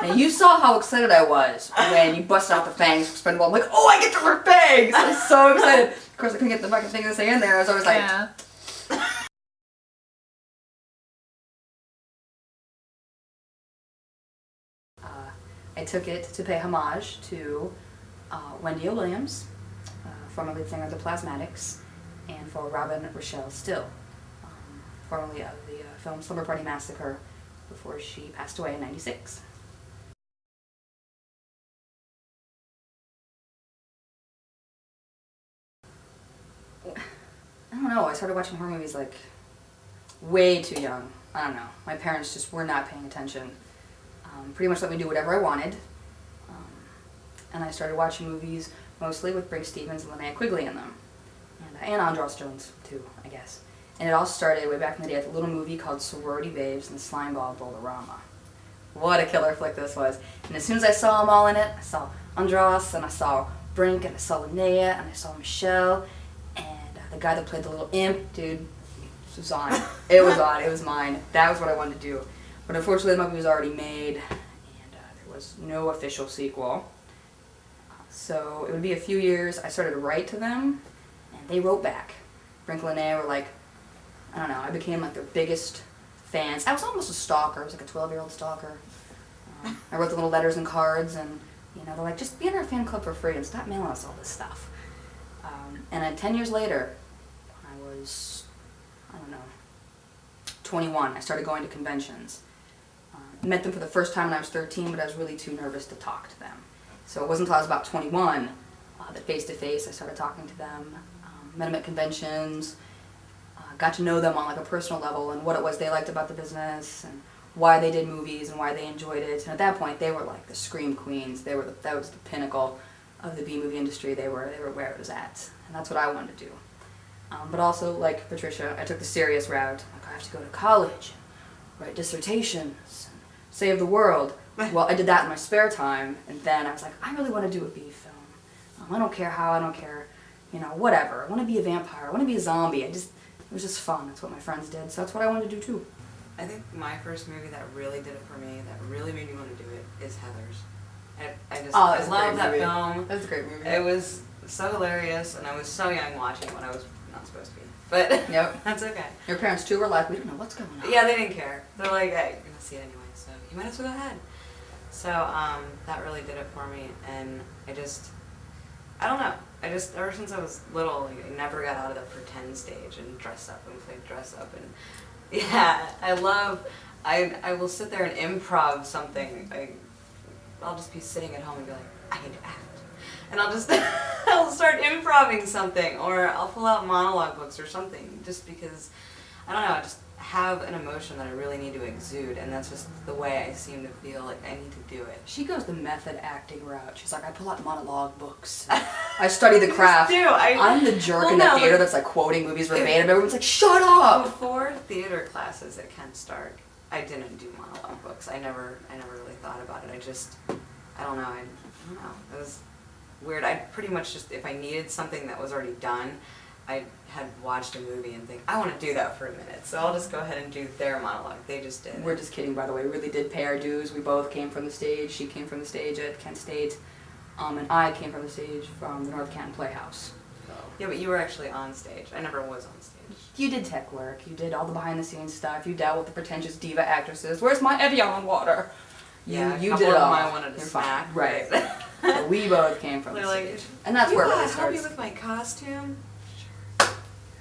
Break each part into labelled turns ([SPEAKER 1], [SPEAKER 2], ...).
[SPEAKER 1] Now you saw how excited I was when you busted out the fangs for Spendable. I'm like, oh, I get to wear fangs! I was so excited. Of course, I couldn't get the fucking thing to stay in there. I was always like...
[SPEAKER 2] Yeah.
[SPEAKER 1] I took it to pay homage to Rachelle Williams, formerly singer of the Plasmatics, and for Rochelle Stille, formerly of the film Slumber Party Massacre, before she passed away in '96. I don't know, I started watching horror movies like way too young. I don't know, my parents just were not paying attention. Pretty much let me do whatever I wanted. And I started watching movies mostly with Briggs Stevens and Linnea Quigley in them. And Andros Jones, too, I guess. And it all started way back in the day with a little movie called Sorority Babes and the Slimeball Bowl-orama. What a killer flick this was. And as soon as I saw them all in it, I saw Andros, and I saw Brink, and I saw Linnea, and I saw Michelle, and the guy that played the little imp, dude, it was on. It was on. It was mine. That was what I wanted to do. But unfortunately, the movie was already made, and there was no official sequel. So it would be a few years. I started to write to them, and they wrote back. Brink and Linnea were like, I don't know, I became like their biggest fans. I was almost a stalker. I was like a 12-year-old stalker. I wrote the little letters and cards, and they're like, just be in our fan club for free and stop mailing us all this stuff. And then 10 years later, when I was, 21, I started going to conventions. Met them for the first time when I was 13, but I was really too nervous to talk to them. So it wasn't until I was about 21 that face-to-face I started talking to them. Met them at conventions, got to know them on like a personal level and what it was they liked about the business and why they did movies and why they enjoyed it. And at that point, they were like the scream queens. That was the pinnacle of the B-movie industry. They were where it was at, and that's what I wanted to do. But also, like Patricia, I took the serious route. Like, I have to go to college, and write dissertations, and save the world. Well, I did that in my spare time, and then I was like, I really want to do a B film. I don't care how, I don't care, whatever. I want to be a vampire, I want to be a zombie. It was just fun. That's what my friends did, so that's what I wanted to do too.
[SPEAKER 3] I think my first movie that really did it for me, that really made me want to do it, is Heathers. I love that film.
[SPEAKER 1] That's a great movie.
[SPEAKER 3] It was so hilarious, and I was so young watching it when I was not supposed to be. But
[SPEAKER 1] yep.
[SPEAKER 3] That's okay.
[SPEAKER 1] Your parents too were like, we don't know what's going on.
[SPEAKER 3] Yeah, they didn't care. They're like, hey, you're gonna see it anyway, so you might as well go ahead. So that really did it for me, and I don't know. Ever since I was little, I never got out of the pretend stage and dress up and play dress up, and yeah, I will sit there and improv something. I'll just be sitting at home and be like, I need to act. And I'll start improvising something, or I'll pull out monologue books or something, just because, I don't know, I just have an emotion that I really need to exude, and that's just the way I seem to feel like I need to do it.
[SPEAKER 1] She goes the method acting route. She's like, I pull out monologue books. I study the craft. I'm the jerk in the theater that's like quoting movies verbatim. Everyone's like, shut up!
[SPEAKER 3] Before theater classes at Kent Stark, I didn't do monologue books. I never really thought about it. I don't know. It was weird. I pretty much just, if I needed something that was already done, I had watched a movie and think, I want to do that for a minute, so I'll just go ahead and do their monologue. They just did.
[SPEAKER 1] We're just kidding, by the way. We really did pay our dues. We both came from the stage. She came from the stage at Kent State, and I came from the stage from the North Canton Playhouse. So.
[SPEAKER 3] Yeah, but you were actually on stage. I never was on stage.
[SPEAKER 1] You did tech work. You did all the behind-the-scenes stuff. You dealt with the pretentious diva actresses. Where's my Evian water?
[SPEAKER 3] Yeah,
[SPEAKER 1] you did it all.
[SPEAKER 3] I wanted to smack.
[SPEAKER 1] Right. So we both came from the stage. And that's where it really starts.
[SPEAKER 3] Help you with my costume?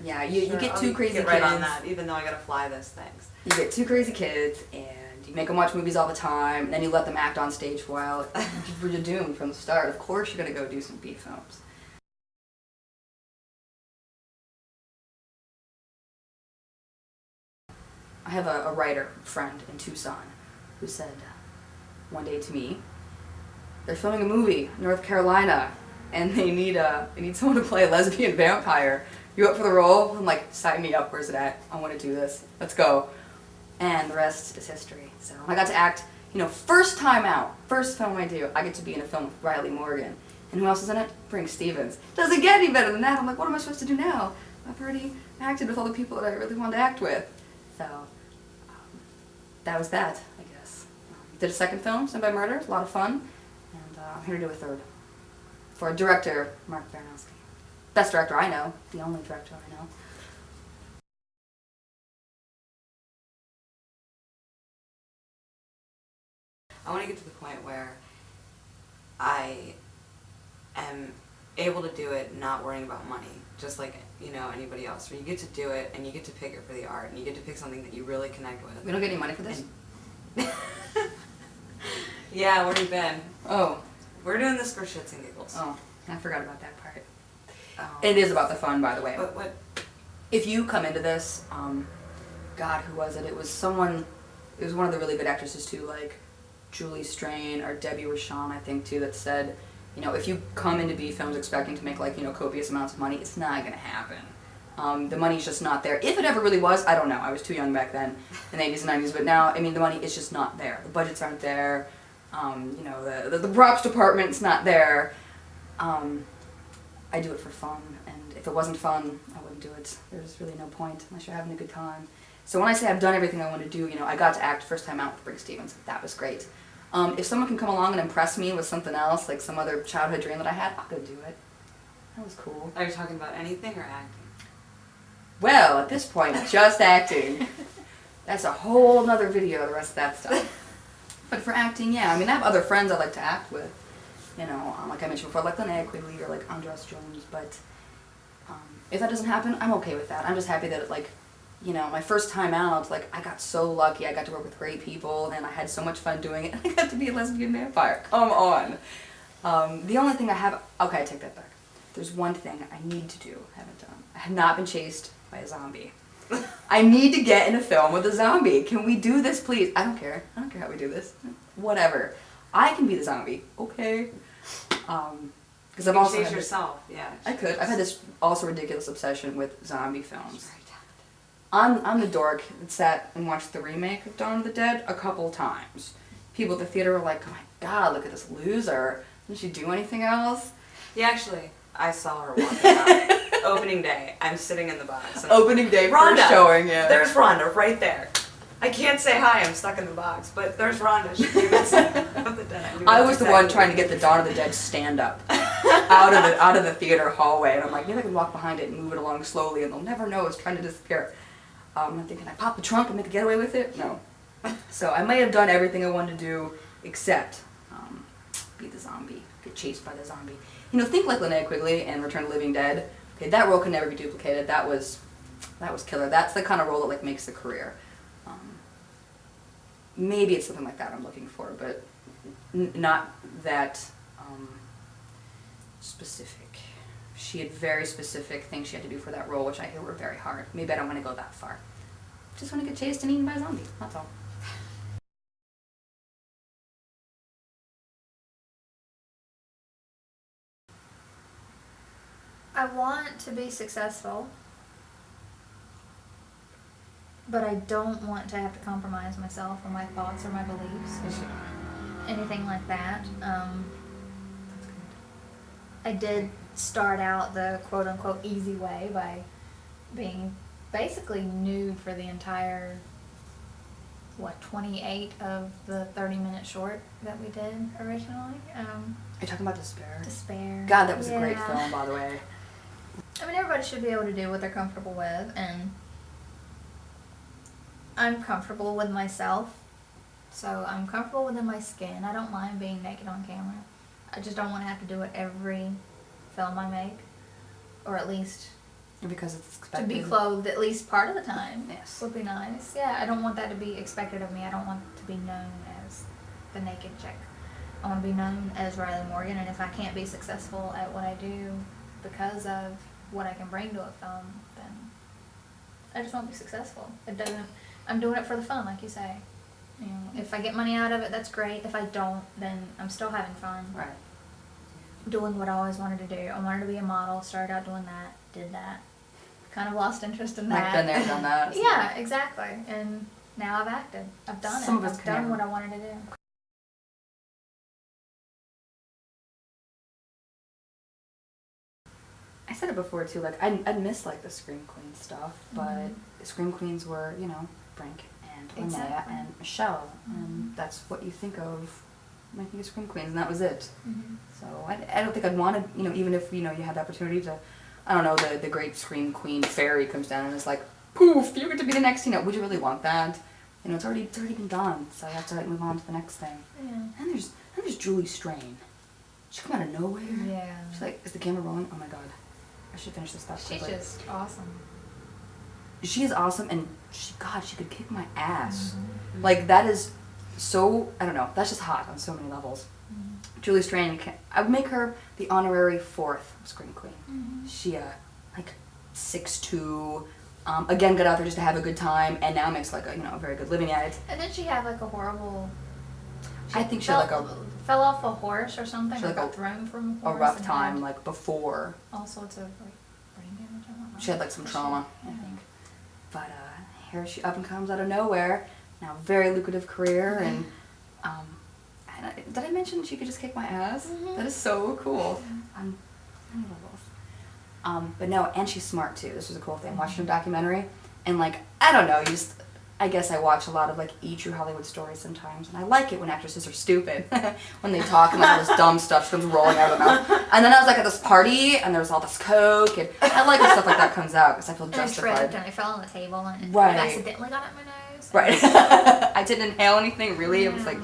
[SPEAKER 1] Yeah, you get two crazy kids.
[SPEAKER 3] Right on that, even though I gotta fly this, thanks.
[SPEAKER 1] You get two crazy kids, and you make them watch movies all the time, and then you let them act on stage for a while. You're doomed from the start. Of course you're gonna go do some B films. I have a writer friend in Tucson who said one day to me, they're filming a movie in North Carolina, and they need someone to play a lesbian vampire. You up for the role? I'm like, sign me up, where's it at? I want to do this. Let's go. And the rest is history. So I got to act, first time out, first film I do, I get to be in a film with Ryli Morgan. And who else is in it? Brink Stevens. Doesn't get any better than that. I'm like, what am I supposed to do now? I've already acted with all the people that I really wanted to act with. So that was that, I guess. did a second film, Sin by Murder, a lot of fun, and I'm here to do a third. For director, Mark Baranowski. Best director I know, the only director I know.
[SPEAKER 3] I want to get to the point where I am able to do it not worrying about money, just like, you know, anybody else, where you get to do it and you get to pick it for the art and you get to pick something that you really connect with.
[SPEAKER 1] We don't get any money for this?
[SPEAKER 3] Yeah, where you been?
[SPEAKER 1] Oh.
[SPEAKER 3] We're doing this for shits and giggles.
[SPEAKER 1] Oh, I forgot about that part. It is about the fun, by the way.
[SPEAKER 3] What?
[SPEAKER 1] If you come into this, God, who was it? It was someone, it was one of the really good actresses too, like Julie Strain or Debbie Rochon, I think too, that said, you know, if you come into B films expecting to make like, you know, copious amounts of money, it's not gonna happen. The money's just not there. If it ever really was, I don't know. I was too young back then, in the 80s and 90s, but now, I mean, the money is just not there. The budgets aren't there. You know, the props department's not there. I do it for fun, and if it wasn't fun, I wouldn't do it. There's really no point unless you're having a good time. So when I say I've done everything I want to do, you know, I got to act first time out with Briggs Stevens. That was great. If someone can come along and impress me with something else, like some other childhood dream that I had, I'll go do it. That was cool.
[SPEAKER 3] Are you talking about anything or acting?
[SPEAKER 1] Well, at this point, just acting. That's a whole nother video, the rest of that stuff. But for acting, yeah. I mean, I have other friends I like to act with. You know, like I mentioned before, like Linnea Quigley or like Andras Jones. But if that doesn't happen, I'm okay with that. I'm just happy that it, like, you know, my first time out, like, I got so lucky. I got to work with great people, and I had so much fun doing it. And I got to be a lesbian vampire. Come on. The only thing I have... Okay, I take that back. There's one thing I need to do, haven't done. I have not been chased by a zombie. I need to get in a film with a zombie. Can we do this, please? I don't care. I don't care how we do this. Whatever. I can be the zombie. Okay. Because I've also...
[SPEAKER 3] chase yourself, yeah.
[SPEAKER 1] I could. I've had this also ridiculous obsession with zombie films. I'm the dork that sat and watched the remake of Dawn of the Dead a couple times. People at the theater were like, oh my god, look at this loser. Didn't she do anything else?
[SPEAKER 3] Yeah, actually, I saw her walking out. Opening day, I'm sitting in the box.
[SPEAKER 1] Opening day,
[SPEAKER 3] Rhonda,
[SPEAKER 1] first showing, yeah.
[SPEAKER 3] There's Rhonda, right there. I can't say hi, I'm stuck in the box, but there's Rhonda. She gave us Dawn of the Dead.
[SPEAKER 1] I was the one trying to get the Dawn of the Dead stand-up out of the theater hallway, and I'm like, maybe I can walk behind it and move it along slowly, and they'll never know it's trying to disappear. I'm thinking, I pop the trunk and make a getaway with it? No. So I may have done everything I wanted to do, except be the zombie, get chased by the zombie. You know, think like Linnea Quigley in Return of the Living Dead. Okay, that role can never be duplicated. That was killer. That's the kind of role that like makes a career. Maybe it's something like that I'm looking for, but not that specific. She had very specific things she had to do for that role, which I hear were very hard. Maybe I don't want to go that far. Just want to get chased and eaten by a zombie. That's all.
[SPEAKER 2] I want to be successful, but I don't want to have to compromise myself or my thoughts or my beliefs or anything like that. I did start out the quote-unquote easy way by being basically nude for the entire, 28 of the 30-minute short that we did originally.
[SPEAKER 1] Are you talking about Despair?
[SPEAKER 2] Despair.
[SPEAKER 1] God, that was a great
[SPEAKER 2] Yeah.
[SPEAKER 1] film, by the way.
[SPEAKER 2] I mean, everybody should be able to do what they're comfortable with, and I'm comfortable with myself, so I'm comfortable within my skin. I don't mind being naked on camera. I just don't want to have to do it every film I make, or at least
[SPEAKER 1] Because it's
[SPEAKER 2] to
[SPEAKER 1] expected.
[SPEAKER 2] be clothed at least part of the time.
[SPEAKER 1] Yes.
[SPEAKER 2] Would be nice. Yeah, I don't want that to be expected of me. I don't want to be known as the naked chick. I want to be known as Ryli Morgan, and if I can't be successful at what I do because of what I can bring to a film, then I just won't be successful. It doesn't. I'm doing it for the fun, like you say. You know, if I get money out of it, that's great. If I don't, then I'm still having fun.
[SPEAKER 1] Right.
[SPEAKER 2] Doing what I always wanted to do. I wanted to be a model. Started out doing that. Did that. Kind of lost interest in that.
[SPEAKER 1] Like been there, done that.
[SPEAKER 2] Yeah, exactly. And now I've acted. I've done
[SPEAKER 1] Some
[SPEAKER 2] it.
[SPEAKER 1] of us
[SPEAKER 2] I've
[SPEAKER 1] can
[SPEAKER 2] done
[SPEAKER 1] never.
[SPEAKER 2] what I wanted to do.
[SPEAKER 1] I said it before too, like I'd miss like the Scream Queen stuff, but
[SPEAKER 2] Mhm.
[SPEAKER 1] the Scream Queens were, you know, Brink and Linnea
[SPEAKER 2] Exactly.
[SPEAKER 1] and Michelle, and that's what you think of when I think of Scream Queens, and that was it.
[SPEAKER 2] Mhm.
[SPEAKER 1] So I don't think I'd want to, even if, you had the opportunity to, I don't know, the great Scream Queen fairy comes down and is like, poof, you get to be the next, would you really want that? It's already been done, so I have to move on to the next thing.
[SPEAKER 2] Yeah.
[SPEAKER 1] And there's Julie Strain. She come out of nowhere.
[SPEAKER 2] Yeah.
[SPEAKER 1] She's like, is the camera rolling? Oh my god. I should finish this stuff
[SPEAKER 2] She's
[SPEAKER 1] quickly.
[SPEAKER 2] just awesome.
[SPEAKER 1] She is awesome, and she could kick my ass.
[SPEAKER 2] Mhm.
[SPEAKER 1] Like, that is so, I don't know, that's just hot on so many levels.
[SPEAKER 2] Mhm.
[SPEAKER 1] Julie Strain, I would make her the honorary 4th Scream Queen.
[SPEAKER 2] Mhm.
[SPEAKER 1] She, 6'2", again, got out there just to have a good time, and now makes, like, a very good living at it.
[SPEAKER 2] And then she had like a horrible.
[SPEAKER 1] I think she had, like,
[SPEAKER 2] fell off a horse or something.
[SPEAKER 1] She
[SPEAKER 2] Or
[SPEAKER 1] had,
[SPEAKER 2] got
[SPEAKER 1] like,
[SPEAKER 2] thrown from a
[SPEAKER 1] a
[SPEAKER 2] horse.
[SPEAKER 1] rough
[SPEAKER 2] and
[SPEAKER 1] time,
[SPEAKER 2] had
[SPEAKER 1] like, before.
[SPEAKER 2] all sorts of like brain damage. I don't know.
[SPEAKER 1] She had, like, some trauma, I
[SPEAKER 2] Yeah.
[SPEAKER 1] think. But, here she up and comes out of nowhere. Now, very lucrative career, and, did I mention she could just kick my ass?
[SPEAKER 2] Mhm.
[SPEAKER 1] That is so cool. On many levels. But no, and she's smart too. This was a cool thing. Watching a documentary, and like, I don't know, I guess I watch a lot of like True Hollywood stories sometimes, and I like it when actresses are stupid. When they talk and like all this dumb stuff comes rolling out of their mouth. And then I was like at this party, and there was all this coke, and I like when stuff like that comes out, because I feel
[SPEAKER 2] And I tripped
[SPEAKER 1] justified.
[SPEAKER 2] and I fell on the table and it
[SPEAKER 1] Right.
[SPEAKER 2] accidentally got up my nose.
[SPEAKER 1] Right. I didn't inhale anything, really. It was like,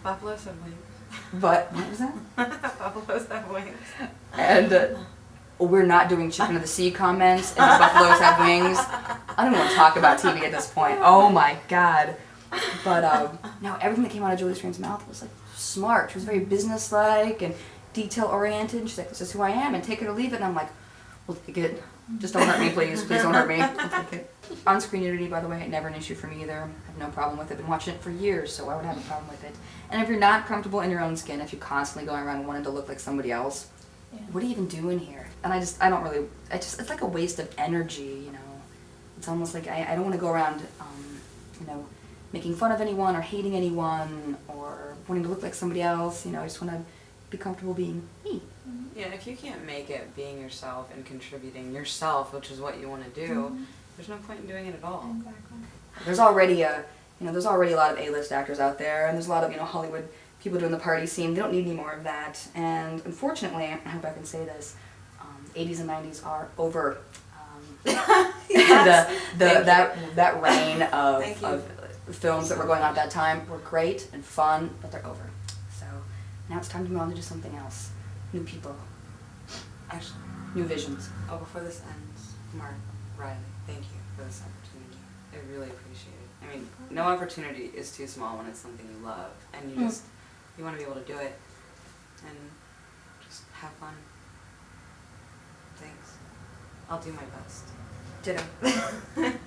[SPEAKER 3] Buffaloes have wings.
[SPEAKER 1] but, what was that?
[SPEAKER 3] Buffaloes have wings.
[SPEAKER 1] And we're not doing chicken of the sea comments, and the buffaloes have wings. I don't even want to talk about TV at this point. Oh my god. But no, everything that came out of Julie Strain's mouth was like smart. She was very businesslike and detail oriented. She's like, this is who I am, and take it or leave it. And I'm like, we'll take it. Just don't hurt me, please. Please don't hurt me. We'll take it. On-screen nudity, by the way, never an issue for me either. I have no problem with it. Been watching it for years, so I would have a problem with it. And if you're not comfortable in your own skin, if you're constantly going around wanting to look like somebody else,
[SPEAKER 2] Yeah.
[SPEAKER 1] what are you even doing here? And it's like a waste of energy, It's almost like I don't want to go around, making fun of anyone or hating anyone or wanting to look like somebody else, I just want to be comfortable being me.
[SPEAKER 3] Yeah, if you can't make it being yourself and contributing yourself, which is what you want to do, there's no point in doing it at all.
[SPEAKER 2] Exactly.
[SPEAKER 1] There's already there's already a lot of A-list actors out there, and there's a lot of, Hollywood people doing the party scene. They don't need any more of that. And unfortunately, I hope I can say this, 80s and 90s are over.
[SPEAKER 3] Yes.
[SPEAKER 1] That reign
[SPEAKER 3] Thank you.
[SPEAKER 1] of films that were going on at that time were great and fun, but they're over. So now it's time to move on to do something else. New people,
[SPEAKER 3] Actually,
[SPEAKER 1] new visions.
[SPEAKER 3] before this ends, Mark Ryli, thank you for this opportunity. I really appreciate it. I mean, no opportunity is too small when it's something you love, and you want to be able to do it and just have fun. Thanks. I'll do my best.
[SPEAKER 1] Ditto.